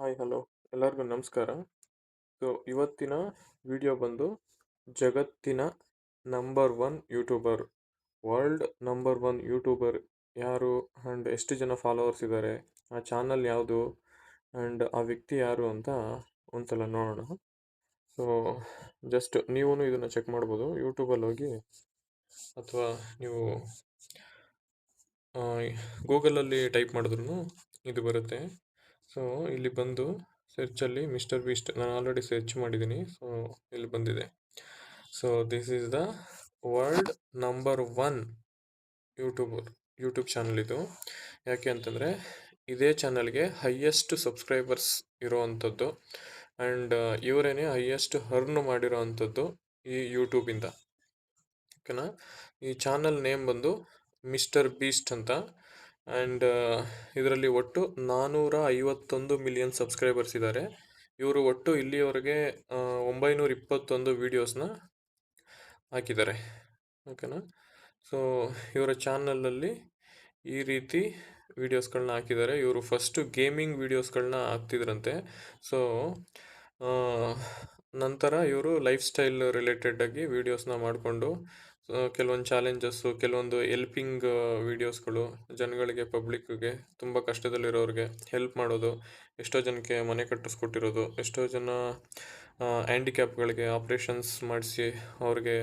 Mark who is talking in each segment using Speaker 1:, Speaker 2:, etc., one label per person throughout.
Speaker 1: Hi hello ಎಲ್ಲರಿಗೂ ನಮಸ್ಕಾರ. ಇವತ್ತಿನ ವಿಡಿಯೋ ಬಂದು ಜಗತ್ತಿನ number one YouTuber, world number one YouTuber ಯಾರು ಆ್ಯಂಡ್ ಎಷ್ಟು ಜನ ಫಾಲೋವರ್ಸ್ ಇದ್ದಾರೆ, ಆ ಚಾನಲ್ ಯಾವುದು ಆ್ಯಂಡ್ ಆ ವ್ಯಕ್ತಿ ಯಾರು ಅಂತ ಒಂದ್ಸಲ ನೋಡೋಣ. ಸೊ ಜಸ್ಟ್ ನೀವು ಇದನ್ನು ಚೆಕ್ ಮಾಡ್ಬೋದು ಯೂಟ್ಯೂಬಲ್ಲಿ ಹೋಗಿ, ಅಥವಾ ನೀವು ಗೂಗಲಲ್ಲಿ ಟೈಪ್ ಮಾಡಿದ್ರು ಇದು ಬರುತ್ತೆ. ಸೊ ಇಲ್ಲಿ ಬಂದು ಸರ್ಚಲ್ಲಿ ಮಿಸ್ಟರ್ ಬೀಸ್ಟ್ ನಾನು ಆಲ್ರೆಡಿ ಸರ್ಚ್ ಮಾಡಿದ್ದೀನಿ. ಸೊ ಇಲ್ಲಿ ಬಂದಿದೆ. So this is the world number one YouTube channel ಇದು. ಯಾಕೆ ಅಂತಂದರೆ ಇದೇ ಚಾನಲ್ಗೆ ಹೈಯೆಸ್ಟ್ ಸಬ್ಸ್ಕ್ರೈಬರ್ಸ್ ಇರೋವಂಥದ್ದು ಆ್ಯಂಡ್ ಇವರೇನೆ ಹೈಯೆಸ್ಟ್ ಅರ್ನ್ ಮಾಡಿರೋ ಅಂಥದ್ದು ಈ ಯೂಟ್ಯೂಬಿಂದ. ಓಕೆನಾ. ಈ ಚಾನಲ್ ನೇಮ್ ಬಂದು ಮಿಸ್ಟರ್ ಬೀಸ್ಟ್ ಅಂತ. ಆ್ಯಂಡ್ ಇದರಲ್ಲಿ ಒಟ್ಟು 451 ಮಿಲಿಯನ್ ಸಬ್ಸ್ಕ್ರೈಬರ್ಸ್ ಇದ್ದಾರೆ. ಇವರು ಒಟ್ಟು ಇಲ್ಲಿಯವರೆಗೆ 921 ವೀಡಿಯೋಸ್ನ ಹಾಕಿದ್ದಾರೆ. ಓಕೆನಾ. ಸೊ ಇವರ ಚಾನಲಲ್ಲಿ ಈ ರೀತಿ ವೀಡಿಯೋಸ್ಗಳನ್ನ ಹಾಕಿದ್ದಾರೆ. ಇವರು ಫಸ್ಟು ಗೇಮಿಂಗ್ ವೀಡಿಯೋಸ್ಗಳನ್ನ ಹಾಕ್ತಿದ್ರಂತೆ. ಸೊ ನಂತರ ಇವರು ಲೈಫ್ ಸ್ಟೈಲ್ ರಿಲೇಟೆಡಾಗಿ ವೀಡಿಯೋಸ್ನ ಮಾಡಿಕೊಂಡು ಕೆಲವೊಂದು ಚಾಲೆಂಜಸ್ಸು, ಕೆಲವೊಂದು ಎಲ್ಪಿಂಗ್ ವೀಡಿಯೋಸ್ಗಳು, ಜನಗಳಿಗೆ, ಪಬ್ಲಿಕ್ಗೆ, ತುಂಬ ಕಷ್ಟದಲ್ಲಿರೋರಿಗೆ ಹೆಲ್ಪ್ ಮಾಡೋದು, ಎಷ್ಟೋ ಜನಕ್ಕೆ ಮನೆ ಕಟ್ಟಿಸ್ಕೊಟ್ಟಿರೋದು, ಎಷ್ಟೋ ಜನ ಹ್ಯಾಂಡಿಕ್ಯಾಪ್ಗಳಿಗೆ ಆಪ್ರೇಷನ್ಸ್ ಮಾಡಿಸಿ ಅವ್ರಿಗೆ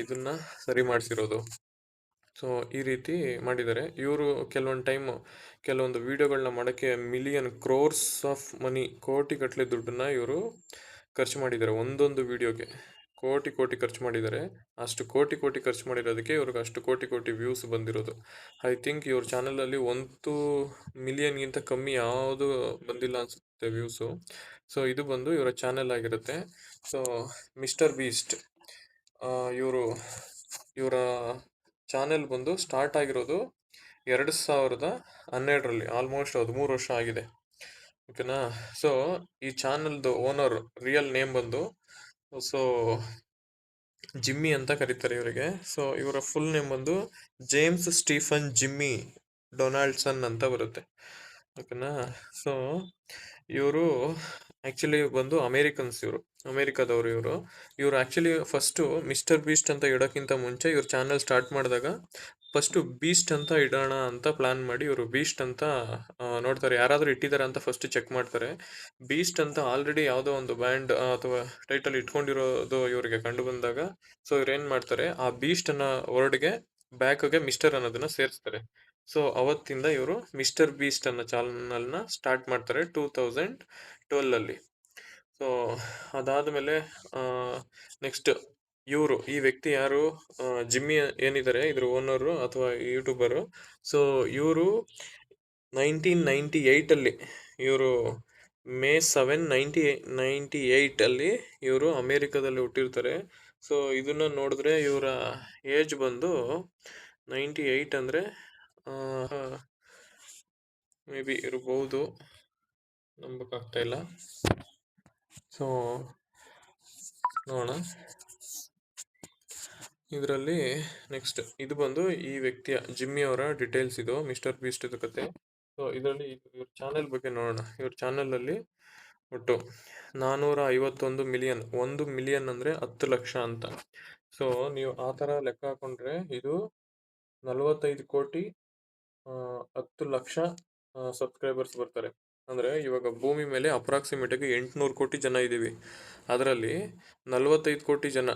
Speaker 1: ಇದನ್ನು ಸರಿ ಮಾಡಿಸಿರೋದು. ಸೊ ಈ ರೀತಿ ಮಾಡಿದ್ದಾರೆ. ಇವರು ಕೆಲವೊಂದು ವೀಡಿಯೋಗಳನ್ನ ಮಾಡೋಕ್ಕೆ ಕ್ರೋರ್ಸ್ ಆಫ್ ಮನಿ, ಕೋಟಿಗಟ್ಟಲೆ ದುಡ್ಡನ್ನ ಇವರು ಖರ್ಚು ಮಾಡಿದ್ದಾರೆ. ಒಂದೊಂದು ವೀಡಿಯೋಗೆ ಕೋಟಿ ಖರ್ಚು ಮಾಡಿದ್ದಾರೆ. ಅಷ್ಟು ಕೋಟಿ ಖರ್ಚು ಮಾಡಿರೋದಕ್ಕೆ ಇವ್ರಿಗೆ ಅಷ್ಟು ಕೋಟಿ ವ್ಯೂಸ್ ಬಂದಿರೋದು. ಐ ಥಿಂಕ್ ಇವ್ರ ಚಾನಲಲ್ಲಿ 1 ಮಿಲಿಯನ್ಗಿಂತ ಕಮ್ಮಿ ಯಾವುದು ಬಂದಿಲ್ಲ ಅನಿಸುತ್ತೆ ವ್ಯೂಸು. ಸೊ ಇದು ಬಂದು ಇವರ ಚಾನಲ್ ಆಗಿರುತ್ತೆ. ಸೊ ಮಿಸ್ಟರ್ ಬೀಸ್ಟ್ ಇವರ ಚಾನೆಲ್ ಬಂದು ಸ್ಟಾರ್ಟ್ ಆಗಿರೋದು 2012ರಲ್ಲಿ, ಆಲ್ಮೋಸ್ಟ್ 13 ವರ್ಷ ಆಗಿದೆ. ಓಕೆನಾ. ಸೊ ಈ ಚಾನಲ್ದು ಓನರ್ ರಿಯಲ್ ನೇಮ್ ಬಂದು ಜಿಮ್ಮಿ ಅಂತ ಕರೀತಾರೆ ಇವರಿಗೆ. ಸೊ ಇವರ ಫುಲ್ ನೇಮ್ ಬಂದು ಜೇಮ್ಸ್ ಸ್ಟೀಫನ್ ಜಿಮ್ಮಿ ಡೊನಾಲ್ಡ್ಸನ್ ಅಂತ ಬರುತ್ತೆ. ಓಕೆನಾ. ಸೊ ಇವರು ಆ್ಯಕ್ಚುಲಿ ಬಂದು ಅಮೇರಿಕಾದವರು. ಇವರು ಆ್ಯಕ್ಚುಲಿ ಫಸ್ಟು ಮಿಸ್ಟರ್ ಬೀಸ್ಟ್ ಅಂತ ಇಡೋಕ್ಕಿಂತ ಮುಂಚೆ ಇವ್ರ ಚಾನಲ್ ಸ್ಟಾರ್ಟ್ ಮಾಡಿದಾಗ ಫಸ್ಟು ಬೀಸ್ಟ್ ಅಂತ ಇಡೋಣ ಅಂತ ಪ್ಲಾನ್ ಮಾಡಿ ಇವರು ಬೀಸ್ಟ್ ಅಂತ ನೋಡ್ತಾರೆ, ಯಾರಾದರೂ ಇಟ್ಟಿದ್ದಾರೆ ಅಂತ ಫಸ್ಟ್ ಚೆಕ್ ಮಾಡ್ತಾರೆ. ಬೀಸ್ಟ್ ಅಂತ ಆಲ್ರೆಡಿ ಯಾವುದೋ ಒಂದು ಬ್ಯಾಂಡ್ ಅಥವಾ ಟೈಟಲ್ ಇಟ್ಕೊಂಡಿರೋದು ಇವರಿಗೆ ಕಂಡು ಬಂದಾಗ, ಸೊ ಇವ್ರು ಏನು ಮಾಡ್ತಾರೆ, ಆ ಬೀಸ್ಟ್ ಅನ್ನೋ ವರ್ಡ್ಗೆ ಬ್ಯಾಕ್ಗೆ ಮಿಸ್ಟರ್ ಅನ್ನೋದನ್ನ ಸೇರಿಸ್ತಾರೆ. ಸೊ ಅವತ್ತಿಂದ ಇವರು ಮಿಸ್ಟರ್ ಬೀಸ್ಟ್ ಅನ್ನೋ ಚಾನಲ್ನ ಸ್ಟಾರ್ಟ್ ಮಾಡ್ತಾರೆ 2012ಅಲ್ಲಿ. ಸೊ ಅದಾದಮೇಲೆ ನೆಕ್ಸ್ಟ್ ಈ ವ್ಯಕ್ತಿ ಯಾರು, ಜಿಮ್ಮಿ ಏನಿದ್ದಾರೆ ಇದ್ರ ಓನರು ಅಥವಾ ಯೂಟ್ಯೂಬರು. ಸೊ ಇವರು 1998ಅಲ್ಲಿ, ಇವರು May 7, 1998ಅಲ್ಲಿ ಇವರು ಅಮೇರಿಕಾದಲ್ಲಿ ಹುಟ್ಟಿರ್ತಾರೆ. ಸೊ ಇದನ್ನ ನೋಡಿದ್ರೆ ಇವರ ಏಜ್ ಬಂದು 98 ಅಂದರೆ ಮೇ ಬಿ ಇರ್ಬೋದು, ನಂಬಕ್ಕಾಗ್ತಾ ಇಲ್ಲ. ಸೊ ನೋಡೋಣ ಇದರಲ್ಲಿ ನೆಕ್ಸ್ಟ್. ಇದು ಬಂದು ಈ ವ್ಯಕ್ತಿಯ, ಜಿಮ್ಮಿ ಅವರ ಡೀಟೇಲ್ಸ್. ಇದು ಮಿಸ್ಟರ್ ಬೀಸ್ಟ್ ಕತೆ. ಸೊ ಇದರಲ್ಲಿ ಇವ್ರ ಚಾನೆಲ್ ಬಗ್ಗೆ ನೋಡೋಣ. ಇವ್ರ ಚಾನಲಲ್ಲಿ ಒಟ್ಟು 451 ಮಿಲಿಯನ್, 1 ಮಿಲಿಯನ್ ಅಂದರೆ 10 ಲಕ್ಷ ಅಂತ. ಸೊ ನೀವು ಆ ಥರ ಲೆಕ್ಕ ಹಾಕೊಂಡ್ರೆ ಇದು 45 ಕೋಟಿ 10 ಲಕ್ಷ ಸಬ್ಸ್ಕ್ರೈಬರ್ಸ್ ಬರ್ತಾರೆ. ಅಂದರೆ ಇವಾಗ ಭೂಮಿ ಮೇಲೆ ಅಪ್ರಾಕ್ಸಿಮೇಟಾಗಿ 800 ಕೋಟಿ ಜನ ಇದ್ದೀವಿ. ಅದರಲ್ಲಿ 45 ಕೋಟಿ ಜನ,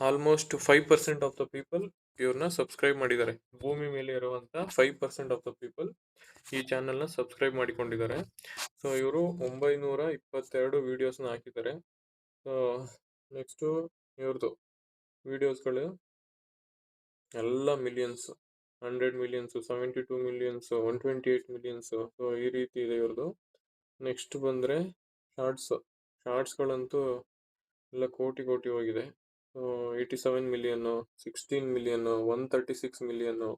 Speaker 1: ಆಲ್ಮೋಸ್ಟ್ 5% ಆಫ್ ದ ಪೀಪಲ್ ಇವ್ರನ್ನ ಸಬ್ಸ್ಕ್ರೈಬ್ ಮಾಡಿದ್ದಾರೆ. ಭೂಮಿ ಮೇಲೆ ಇರುವಂಥ 5% ಆಫ್ ದ ಪೀಪಲ್ ಈ ಚಾನಲ್ನ ಸಬ್ಸ್ಕ್ರೈಬ್ ಮಾಡಿಕೊಂಡಿದ್ದಾರೆ. ಸೊ ಇವರು 922 ವೀಡಿಯೋಸ್ನ ಹಾಕಿದ್ದಾರೆ. ಸೊ ನೆಕ್ಸ್ಟು ಇವ್ರದ್ದು ವೀಡಿಯೋಸ್ಗಳು ಎಲ್ಲ ಮಿಲಿಯನ್ಸು, 100 ಮಿಲಿಯನ್ಸು, 72 ಮಿಲಿಯನ್ಸು, 128 ಮಿಲಿಯನ್ಸು. ಸೊ ಈ ರೀತಿ ಇದೆ ಇವ್ರದ್ದು. ನೆಕ್ಸ್ಟ್ ಬಂದರೆ ಶಾರ್ಟ್ಸ್ಗಳಂತೂ ಎಲ್ಲ ಕೋಟಿ ಹೋಗಿದೆ. 87 ಮಿಲಿಯನ್ನು, 16 ಮಿಲಿಯನ್ನು, 136 ಮಿಲಿಯನ್ನು.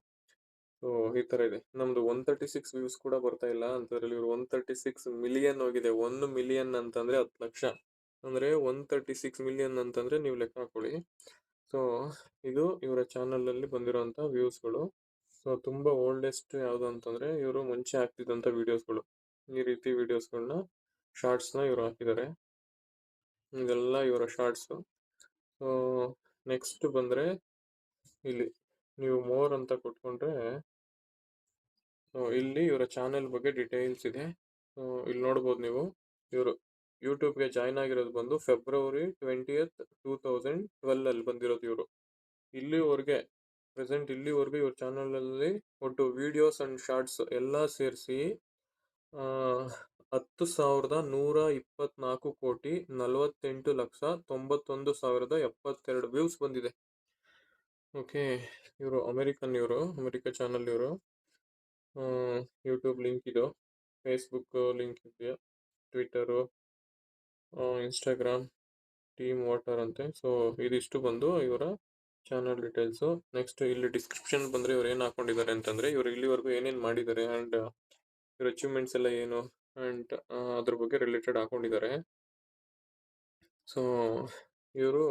Speaker 1: ಸೊ ಈ ಥರ ಇದೆ. ನಮ್ಮದು 136 ವ್ಯೂಸ್ ಕೂಡ ಬರ್ತಾ ಇಲ್ಲ ಅಂತದ್ರಲ್ಲಿ ಇವರು 136 ಮಿಲಿಯನ್ ಹೋಗಿದೆ. 1 ಮಿಲಿಯನ್ ಅಂತಂದರೆ 10 ಲಕ್ಷ, ಅಂದರೆ 136 ಮಿಲಿಯನ್ ಅಂತಂದರೆ ನೀವು ಲೆಕ್ಕ ಹಾಕೊಳ್ಳಿ. ಸೊ ಇದು ಇವರ ಚಾನಲಲ್ಲಿ ಬಂದಿರೋಂಥ ವ್ಯೂಸ್ಗಳು. ಸೊ ತುಂಬ ಓಲ್ಡೆಸ್ಟ್ ಯಾವುದು ಅಂತಂದರೆ ಇವರು ಮುಂಚೆ ಹಾಕ್ತಿದ್ದಂಥ ವೀಡಿಯೋಸ್ಗಳು. ಈ ರೀತಿ ವೀಡಿಯೋಸ್ಗಳನ್ನ ಶಾರ್ಟ್ಸ್ನ ಇವರು ಹಾಕಿದ್ದಾರೆ. ಇದೆಲ್ಲ ಇವರ ಶಾರ್ಟ್ಸು. ಸೊ ನೆಕ್ಸ್ಟ್ ಬಂದರೆ ಇಲ್ಲಿ ನೀವು ಮೋರ್ ಅಂತ ಕೊಟ್ಕೊಂಡ್ರೆ ಇಲ್ಲಿ ಇವರ ಚಾನೆಲ್ ಬಗ್ಗೆ ಡೀಟೇಲ್ಸ್ ಇದೆ. ಇಲ್ಲಿ ನೋಡ್ಬೋದು ನೀವು. ಇವರು ಯೂಟ್ಯೂಬ್ಗೆ ಜಾಯ್ನ್ ಆಗಿರೋದು ಬಂದು February 20th 2012 ಬಂದಿರೋದು ಇವರು. ಇಲ್ಲಿವರೆಗೆ ಇಲ್ಲಿವರೆಗೂ ಇವ್ರ ಚಾನಲಲ್ಲಿ ಒಟ್ಟು ವಿಡಿಯೋಸ್ ಅಂಡ್ ಶಾರ್ಟ್ಸ್ ಎಲ್ಲ ಸೇರಿಸಿ 10,124,48,91,072 ವ್ಯೂಸ್ ಬಂದಿದೆ. ಓಕೆ, ಇವರು ಅಮೆರಿಕ ಚಾನಲ್ ಇವರು. ಯೂಟ್ಯೂಬ್ ಲಿಂಕ್ ಇದು, ಫೇಸ್ಬುಕ್ ಲಿಂಕ್ ಇದೆಯಾ, ಟ್ವಿಟರು, ಇನ್ಸ್ಟಾಗ್ರಾಮ್, ಟೀಮ್ ವಾಟರ್ ಅಂತೆ. ಸೊ ಇದಿಷ್ಟು ಬಂದು ಇವರ ಚಾನಲ್ ಡೀಟೇಲ್ಸು. ನೆಕ್ಸ್ಟ್ ಇಲ್ಲಿ ಡಿಸ್ಕ್ರಿಪ್ಷನ್ ಬಂದರೆ ಇವ್ರು ಏನು ಹಾಕೊಂಡಿದ್ದಾರೆ ಅಂತಂದರೆ ಇವರು ಇಲ್ಲಿವರೆಗೂ ಏನೇನು ಮಾಡಿದ್ದಾರೆ ಆ್ಯಂಡ್ ಇವ್ರ ಅಚೀವ್ಮೆಂಟ್ಸ್ ಎಲ್ಲ ಏನು ಆ್ಯಂಡ್ ಅದ್ರ ಬಗ್ಗೆ ರಿಲೇಟೆಡ್ ಹಾಕೊಂಡಿದ್ದಾರೆ. ಸೊ ಇವರು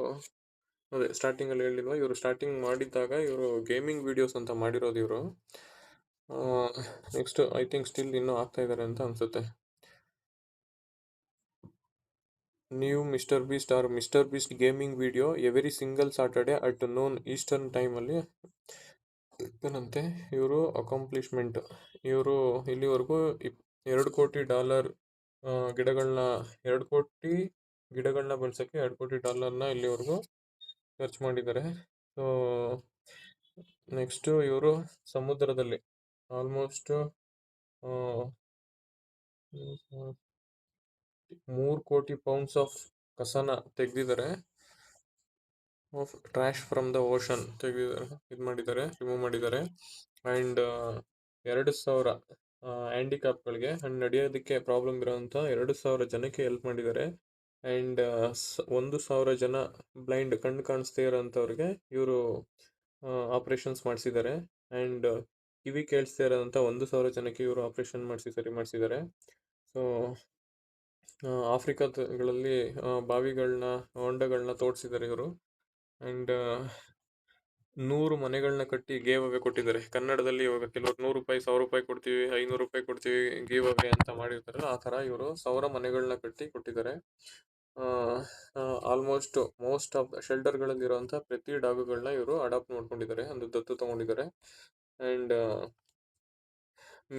Speaker 1: ಅದೇ ಸ್ಟಾರ್ಟಿಂಗಲ್ಲಿ ಹೇಳಿಲ್ವ, ಇವರು ಸ್ಟಾರ್ಟಿಂಗ್ ಮಾಡಿದ್ದಾಗ ಇವರು ಗೇಮಿಂಗ್ ವಿಡಿಯೋಸ್ ಅಂತ ಮಾಡಿರೋದು ಇವರು. ನೆಕ್ಸ್ಟ್ ಐ ಥಿಂಕ್ ಸ್ಟಿಲ್ ಇನ್ನೂ ಆಗ್ತಾ ಇದ್ದಾರೆ ಅಂತ ಅನ್ಸುತ್ತೆ. ನೀವು mister beast gaming video every single Saturday at noon eastern ಟೈಮಲ್ಲಿ ಅಂತೆ. ಇವರು ಅಕಾಂಪ್ಲಿಷ್ಮೆಂಟ್, ಇವರು ಇಲ್ಲಿವರೆಗೂ $2 ಕೋಟಿ ಗಿಡಗಳನ್ನ 2 ಕೋಟಿ ಗಿಡಗಳನ್ನ ಬೆಳೆಸೋಕ್ಕೆ $2 ಕೋಟಿ ಇಲ್ಲಿವರೆಗೂ ಖರ್ಚು ಮಾಡಿದ್ದಾರೆ. ಸೊ ನೆಕ್ಸ್ಟು ಇವರು ಸಮುದ್ರದಲ್ಲಿ ಆಲ್ಮೋಸ್ಟ್ 3 ಕೋಟಿ ಪೌಂಡ್ಸ್ ಆಫ್ ಕಸನ ತೆಗೆದಿದ್ದಾರೆ. Of trash from the ocean ತೆಗೆದಿದ್ದಾರೆ, ರಿಮೂವ್ ಮಾಡಿದ್ದಾರೆ. ಆ್ಯಂಡ್ 2,000 ಹ್ಯಾಂಡಿಕ್ಯಾಪ್ಗಳಿಗೆ ಆ್ಯಂಡ್ ನಡೆಯೋದಕ್ಕೆ ಪ್ರಾಬ್ಲಮ್ ಇರೋಂಥ 2,000 ಜನಕ್ಕೆ ಹೆಲ್ಪ್ ಮಾಡಿದ್ದಾರೆ. ಆ್ಯಂಡ್ 1,000 ಜನ ಬ್ಲೈಂಡ್, ಕಣ್ಣು ಕಾಣಿಸ್ದೇ ಇರೋಂಥವ್ರಿಗೆ ಇವರು ಆಪ್ರೇಷನ್ಸ್ ಮಾಡಿಸಿದ್ದಾರೆ. ಆ್ಯಂಡ್ ಕಿವಿ ಕೇಳಿಸ್ದೇ ಇರೋಂಥ 1,000 ಜನಕ್ಕೆ ಇವರು ಆಪ್ರೇಷನ್ ಸರಿ ಮಾಡಿಸಿದ್ದಾರೆ. ಸೊ ಆಫ್ರಿಕಾಗಳಲ್ಲಿ ಬಾವಿಗಳನ್ನ, ಹೊಂಡಗಳನ್ನ ತೋಡಿಸಿದ್ದಾರೆ ಇವರು. ಆ್ಯಂಡ್ 100 ಮನೆಗಳನ್ನ ಕಟ್ಟಿ ಗೇವ್ ಅವೇ ಕೊಟ್ಟಿದ್ದಾರೆ. ಕನ್ನಡದಲ್ಲಿ ಇವಾಗ ಕೆಲವರು ₹100, ₹1,000 ಕೊಡ್ತೀವಿ, ₹500 ಕೊಡ್ತೀವಿ ಗೇವ್ ಅವೇ ಅಂತ ಮಾಡಿರ್ತಾರಲ್ಲ, ಆ ಥರ ಇವರು 1,000 ಮನೆಗಳನ್ನ ಕಟ್ಟಿ ಕೊಟ್ಟಿದ್ದಾರೆ. ಆಲ್ಮೋಸ್ಟ್ ಮೋಸ್ಟ್ ಆಫ್ ಶೆಲ್ಟರ್ಗಳಲ್ಲಿರುವಂಥ ಪ್ರತಿ ಡಾಗುಗಳನ್ನ ಇವರು ಅಡಾಪ್ಟ್ ಮಾಡ್ಕೊಂಡಿದ್ದಾರೆ, ಅಂದ್ರೆ ದತ್ತು ತಗೊಂಡಿದ್ದಾರೆ. ಆ್ಯಂಡ್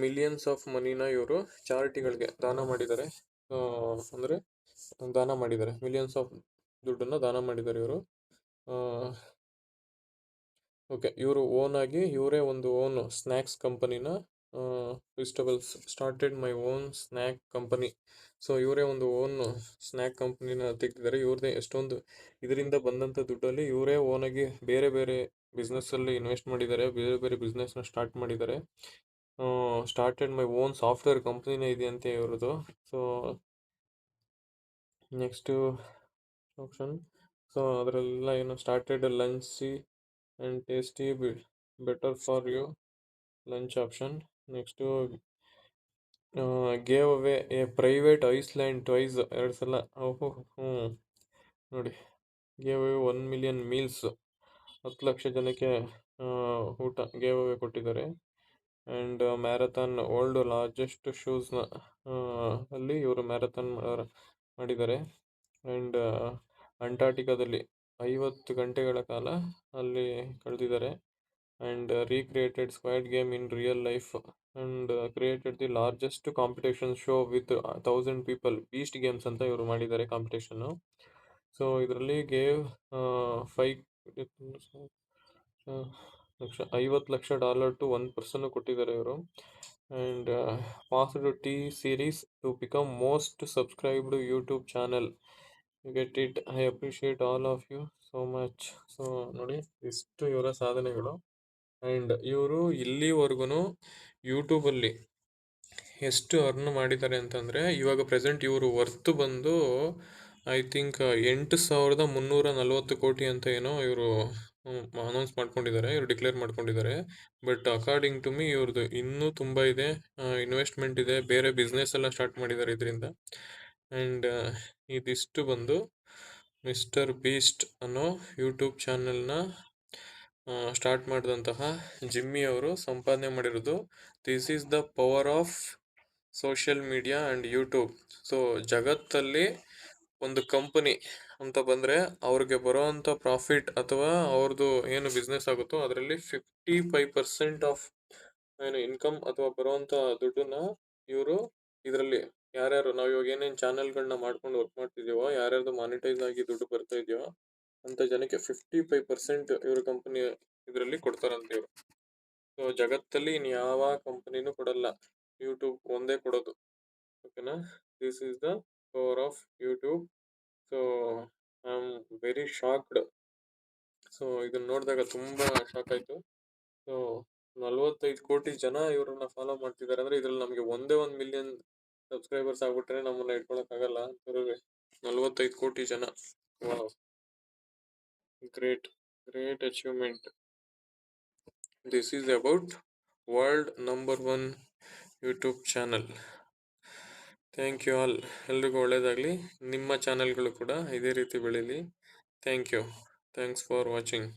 Speaker 1: ಮಿಲಿಯನ್ಸ್ ಆಫ್ ಮನಿನ ಇವರು ಚಾರಿಟಿಗಳಿಗೆ ದಾನ ಮಾಡಿದ್ದಾರೆ. ಅಂದರೆ ದಾನ ಮಾಡಿದ್ದಾರೆ, ಮಿಲಿಯನ್ಸ್ ಆಫ್ ದುಡ್ಡನ್ನು ದಾನ ಮಾಡಿದ್ದಾರೆ ಇವರು. ಓಕೆ, ಇವರು ಇವರೇ ಒಂದು ಸ್ನ್ಯಾಕ್ಸ್ ಕಂಪನಿನ vegetables started my own snack company. So ಇವರೇ ಒಂದು ಸ್ನ್ಯಾಕ್ ಕಂಪನಿನ ತೆಗೆದಿದ್ದಾರೆ. ಇವ್ರದ್ದೇ ಎಷ್ಟೊಂದು ಇದರಿಂದ ಬಂದಂಥ ದುಡ್ಡಲ್ಲಿ ಇವರೇ ಓನಾಗಿ ಬೇರೆ ಬೇರೆ ಬಿಸ್ನೆಸ್ಸಲ್ಲಿ ಇನ್ವೆಸ್ಟ್ ಮಾಡಿದ್ದಾರೆ, ಬೇರೆ ಬೇರೆ ಬಿಸ್ನೆಸ್ನ ಸ್ಟಾರ್ಟ್ ಮಾಡಿದ್ದಾರೆ. ಸ್ಟಾರ್ಟೆಡ್ ಮೈ ಓನ್ ಸಾಫ್ಟ್ವೇರ್ ಕಂಪ್ನಿನೇ ಇದೆಯಂತೆ ಇವ್ರದ್ದು. ಸೊ ನೆಕ್ಸ್ಟು ಆಪ್ಷನ್, ಸೊ ಅದರೆಲ್ಲ ಏನು started lunchly and tasty better for you lunch option. Next gave away a private island twice, 2 ಸಲ. ನೋಡಿ, gave away 1 million meals, 10 lakh ಜನಕ್ಕೆ ಊಟ ಗೇವ್ ಅವೇ ಕೊಟ್ಟಿದ್ದಾರೆ. ಆ್ಯಂಡ್ ಮ್ಯಾರಥಾನ್ ವರ್ಲ್ಡ್ ಲಾರ್ಜೆಸ್ಟ್ ಶೂಸ್ನ ಅಲ್ಲಿ ಇವರು ಮ್ಯಾರಥಾನ್ ಮಾಡಿದ್ದಾರೆ. ಆ್ಯಂಡ್ ಅಂಟಾರ್ಟಿಕಾದಲ್ಲಿ 50 ಗಂಟೆಗಳ ಕಾಲ ಅಲ್ಲಿ ಕಳೆದಿದ್ದಾರೆ. And recreated squid game in real life and created the largest competition show with 1,000 people, beast games ಅಂತ ಇವರು ಮಾಡಿದ್ದಾರೆ ಕಾಂಪಿಟೇಷನ್ನು. ಸೊ ಇದರಲ್ಲಿ ಗೇವ್ $50 ಲಕ್ಷ ಟು 1 ಪರ್ಸನ್ ಕೊಟ್ಟಿದ್ದಾರೆ ಇವರು. And passed T series to become most subscribed YouTube channel. You get it. I appreciate all of you so much. So ನೋಡಿ, ಇಷ್ಟು ಇವರ ಸಾಧನೆಗಳು. ಆ್ಯಂಡ್ ಇವರು ಇಲ್ಲಿವರೆಗೂ ಯೂಟ್ಯೂಬಲ್ಲಿ ಎಷ್ಟು ಅರ್ನ್ ಮಾಡಿದ್ದಾರೆ ಅಂತಂದರೆ, ಇವಾಗ ಪ್ರೆಸೆಂಟ್ ಇವರು ವರ್ತ್ ಬಂದು ಐ ಥಿಂಕ್ 8,340 ಕೋಟಿ ಅಂತ ಏನೋ ಇವರು ಅನೌನ್ಸ್ ಮಾಡ್ಕೊಂಡಿದ್ದಾರೆ, ಇವರು ಡಿಕ್ಲೇರ್ ಮಾಡ್ಕೊಂಡಿದ್ದಾರೆ. ಬಟ್ ಅಕಾರ್ಡಿಂಗ್ ಟು ಮೀ ಇವ್ರದ್ದು ಇನ್ನೂ ತುಂಬ ಇದೆ, ಇನ್ವೆಸ್ಟ್ಮೆಂಟ್ ಇದೆ, ಬೇರೆ ಬಿಸ್ನೆಸ್ ಎಲ್ಲ ಸ್ಟಾರ್ಟ್ ಮಾಡಿದ್ದಾರೆ ಇದರಿಂದ. ಆ್ಯಂಡ್ ಇದಿಷ್ಟು ಬಂದು ಮಿಸ್ಟರ್ ಬೀಸ್ಟ್ ಅನ್ನೋ ಯೂಟ್ಯೂಬ್ ಚಾನಲ್ನ ಸ್ಟಾರ್ಟ್ ಮಾಡಿದಂತಹ ಜಿಮ್ಮಿ ಅವರು ಸಂಪಾದನೆ ಮಾಡಿರೋದು. This is the power of social media and YouTube. So ಜಗತ್ತಲ್ಲಿ ಒಂದು ಕಂಪನಿ ಅಂತ ಬಂದರೆ ಅವ್ರಿಗೆ ಬರೋವಂಥ ಪ್ರಾಫಿಟ್ ಅಥವಾ ಅವ್ರದ್ದು ಏನು ಬಿಸ್ನೆಸ್ ಆಗುತ್ತೋ ಅದರಲ್ಲಿ 55% ಆಫ್ ಏನು ಇನ್ಕಮ್ ಅಥವಾ ಬರುವಂಥ ದುಡ್ಡನ್ನ ಇವರು ಇದರಲ್ಲಿ ಯಾರ್ಯಾರು ನಾವು ಇವಾಗ ಏನೇನು ಚಾನೆಲ್ಗಳನ್ನ ಮಾಡ್ಕೊಂಡು ವರ್ಕ್ ಮಾಡ್ತಿದ್ದೀವೋ ಯಾರ್ಯಾರ್ದು ಮಾನಿಟೈಸ್ ಆಗಿ ದುಡ್ಡು ಬರ್ತಾ ಇದೆಯೋ ಅಂತ ಜನಕ್ಕೆ 55% ಇವ್ರ ಕಂಪನಿ ಇದರಲ್ಲಿ ಕೊಡ್ತಾರಂತೆ ಇವರು. ಸೊ ಜಗತ್ತಲ್ಲಿ ಇನ್ನು ಯಾವ ಕಂಪನಿನೂ ಕೊಡಲ್ಲ, ಯೂಟ್ಯೂಬ್ ಒಂದೇ ಕೊಡೋದು. ಓಕೆನಾ? This is the power of YouTube. So I am very shocked. So ಇದನ್ನ ನೋಡಿದಾಗ ತುಂಬಾ ಶಾಕ್ ಆಯ್ತು. ಸೊ 45 ಕೋಟಿ ಜನ ಇವ್ರನ್ನ ಫಾಲೋ ಮಾಡ್ತಿದ್ದಾರೆ ಅಂದ್ರೆ ಇದ್ರಲ್ಲಿ ನಮಗೆ ಒಂದೇ 1 ಮಿಲಿಯನ್ ಸಬ್ಸ್ಕ್ರೈಬರ್ಸ್ ಆಗ್ಬಿಟ್ರೆ ನಮ್ಮನ್ನ ಇಟ್ಕೊಳಕ್ ಆಗಲ್ಲ. 45 ಕೋಟಿ ಜನ. Wow, great, great achievement. This is about world number 1 YouTube channel. Thank you all. ಎಲ್ರಿಗೂ ಒಳ್ಳೇದಾಗಲಿ. ನಿಮ್ಮ ಚಾನಲ್ಗಳು ಕೂಡ ಇದೇ ರೀತಿ ಬೆಳೀಲಿ. Thank you. Thanks for watching.